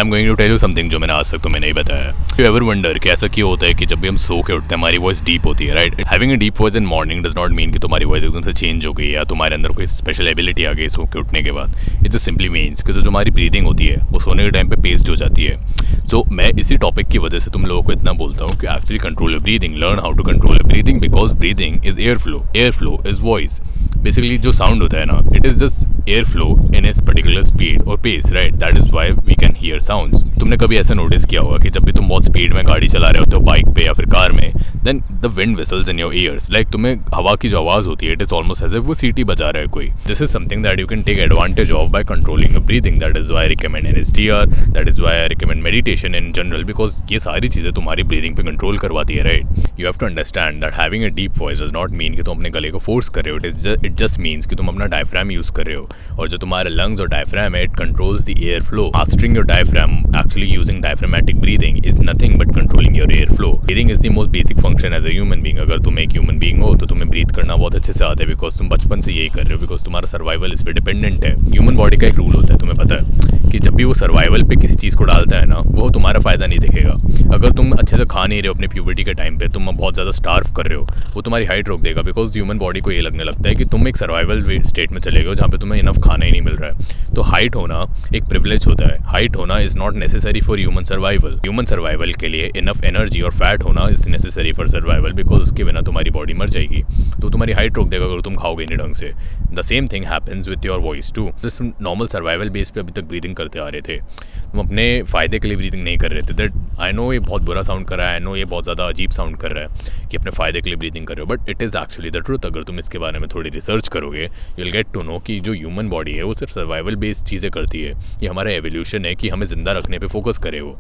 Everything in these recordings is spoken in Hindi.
M going to tell you something जो मैंने आज तक तुम्हें नहीं बताया। यू एवर वंडर कि ऐसा क्यों होता है कि जब भी हम सो के उठते हैं हमारी वॉइस डीप होती है, right? Having a deep voice in morning does not mean कि तुम्हारी वॉइस एकदम से चेंज हो गई या तुम्हारे अंदर कोई स्पेशल एबिलिटी आ गई सो के उठने के बाद। इट जस्ट सिंपली मीन्स कि जो हमारी ब्रीदिंग होती है वो सोने के टाइम पे पेस्ड हो जाती है। सो मैं इसी टॉपिक की वजह से तुम लोगों को इतना बोलता हूँ कि actually control your breathing, learn how to control your breathing, because breathing is air flow is voice. Basically जो साउंड होता है ना, it is just air flow in इस पर्टिकुलर स्पीड और pace, right? That is why we can hear sounds. तुमने कभी ऐसा नोटिस किया होगा कि जब भी तुम बहुत स्पीड में गाड़ी चला रहे होते हो बाइक पे या फिर कार में, then the wind whistles in your ears, like तुम्हें हवा की जो आवाज़ होती है it is almost as if वो सीटी बजा रहा है कोई। This is something that you can take advantage of by controlling your breathing. That is why I recommend NSTR, that is why I recommend meditation in general, because ये सारी चीज़ें तुम्हारी ब्रीदिंग पे कंट्रोल करवाती है, right? You have to understand that having a deep voice does not mean कि तुम अपने गले को फोर्स कर रहे हो। इट जस्ट मीन्स कि तुम अपना डायफ्राम यूज कर रहे हो, और जो तुम्हारे लंग्स और डायफ्राम है it controls the air flow. Mastering your diaphragm, actually using diaphragmatic breathing is nothing but controlling your air flow. Breathing is the most basic function as a human being. अगर तुम एक ह्यूमन बीइंग हो तो तुम्हें ब्रीथ करना बहुत अच्छे से आता है, बिकॉज तुम बचपन से यही कर रहे हो, बिकॉज तुम्हारा सर्वाइवल इस पर डिपेंडेंट है। ह्यूमन बॉडी का एक रूल होता है, तुम्हें पता है कि जब भी वो सर्वाइवल पे किसी चीज़ को डालता है ना, वो तुम्हारा फायदा नहीं दिखेगा। अगर तुम अच्छे से खा नहीं रहे हो अपने प्यूबर्टी के टाइम पे, तुम बहुत ज़्यादा स्टार्व कर रहे हो, वो तुम्हारी हाइट रोक देगा, बिकॉज ह्यूमन बॉडी को ये लगने लगता है कि तुम एक सर्वाइवल स्टेट में चले गए जहाँ पे तुम्हें इनफ खाना ही नहीं मिल रहा है। तो हाइट होना एक प्रिविलेज होता है। हाइट होना is not necessary for human survival. Human survival के लिए इनफ एनर्जी और फैट होना is necessary for survival, because उसके बिना तुम्हारी बॉडी मर जाएगी। तो तुम्हारी हाइट रोक देगा अगर तुम खाओगे नहीं ढंग से। The same thing happens with your voice too. जिस नॉर्मल सर्वाइवल बेस पे अभी तक ब्रीदिंग करते आ रहे थे, तुम अपने फ़ायदे के लिए ब्रीदिंग नहीं कर रहे थे। दैट आई नो ये बहुत बुरा साउंड कर रहा है, आई नो ये बहुत ज़्यादा अजीब साउंड कर रहा है कि अपने फ़ायदे के लिए ब्रीदिंग कर रहे हो, but it is actually the truth. अगर तुम इसके बारे में थोड़ी रिसर्च करोगे, you will get to know कि जो ह्यूमन बॉडी है वो सिर्फ सर्वाइवल बेस्ड चीज़ें करती है। ये हमारा एवोल्यूशन है कि हमें ज़िंदा रखने पे फोकस करे वो।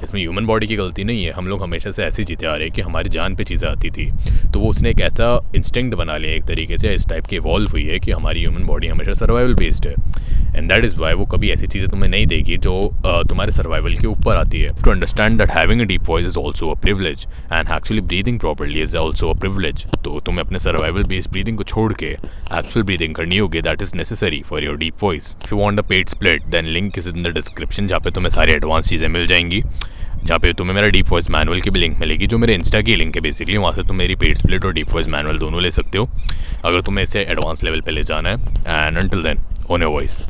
इसमें ह्यूमन बॉडी की गलती नहीं है। हम लोग हमेशा से ऐसे जीते आ रहे हैं कि हमारी जान पे चीज़ें आती थी, तो वो उसने एक ऐसा इंस्टिंक्ट बना लिया एक तरीके से, इस टाइप की इवॉल्व हुई है कि हमारी ह्यूमन बॉडी हमेशा सर्वाइवल बेस्ड है। एंड दैट इज़ वाई वो कभी ऐसी चीज़ें तुम्हें नहीं देगी जो तुम्हारे सर्वाइवल के ऊपर आती है। To understand that having a deep voice is also a privilege and actually breathing properly is also a privilege. तो तुम्हें अपने सर्वाइवल बेस्ड ब्रीदिंग को छोड़ के एक्चुअल ब्रीदिंग करनी होगी, that is necessary for your deep voice. If you want the paid split then link is in the description, जहाँ पे तुम्हें सारी एडवांस चीज़ें मिल जाएंगी, जहाँ पे तुम्हें मेरा डीप वॉइस मैनुअल की भी लिंक मिलेगी, जो मेरे इंस्टा की लिंक है बेसिकली। वहाँ से तुम मेरी पेड स्प्लिट और डीप वॉइस मैनुअल दोनों ले सकते हो अगर तुम्हें इसे एडवांस लेवल पे ले जाना है। And until then, own your voice.